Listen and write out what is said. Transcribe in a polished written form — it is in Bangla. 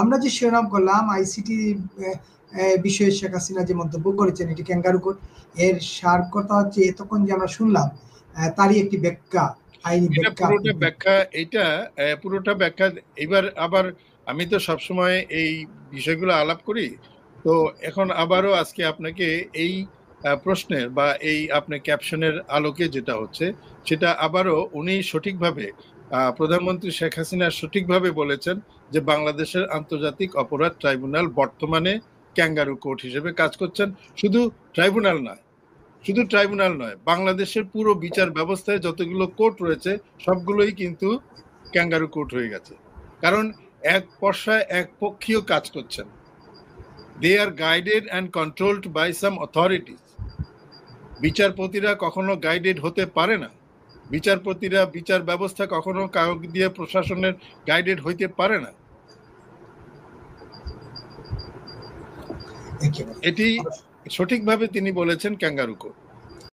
আমরা যে শিরোনাম করলাম আইসিটি বিষয়ে শেখ হাসিনা যে মন্তব্য করেছেন এটি ক্যাঙ্গারু কোড, এর সার কথা হচ্ছে এতক্ষণ যে আমরা শুনলাম তারই একটি ব্যাখ্যা, আইনি ব্যাখ্যা। পুরোটা ব্যাখ্যা এবার আবার আমি তো সবসময় এই বিষয়গুলো আলাপ করি, তো এখন আবারও আজকে আপনাকে এই প্রশ্নের বা এই আপনার ক্যাপশনের আলোকে যেটা হচ্ছে সেটা আবারও উনি সঠিকভাবে প্রধানমন্ত্রী শেখ হাসিনা সঠিকভাবে বলেছেন যে বাংলাদেশের আন্তর্জাতিক অপরাধ ট্রাইব্যুনাল বর্তমানে ক্যাঙ্গারু কোর্ট হিসেবে কাজ করছেন। শুধু ট্রাইব্যুনাল নয়, বাংলাদেশের পুরো বিচার ব্যবস্থায় যতগুলো কোর্ট রয়েছে সবগুলোই কিন্তু ক্যাঙ্গারু কোর্ট হয়ে গেছে, কারণ এক পর্যায়ে একপক্ষীয় কাজ করছেন। They are guided and controlled by some authorities. বিচারপতিরা কখনো গাইডেড হতে পারে না, বিচার ব্যবস্থা কখনো কাউকে দিয়ে প্রশাসনের গাইডেড হইতে পারে না। এটি সঠিকভাবে তিনি বলেছেন ক্যাঙ্গারু কোর্ট।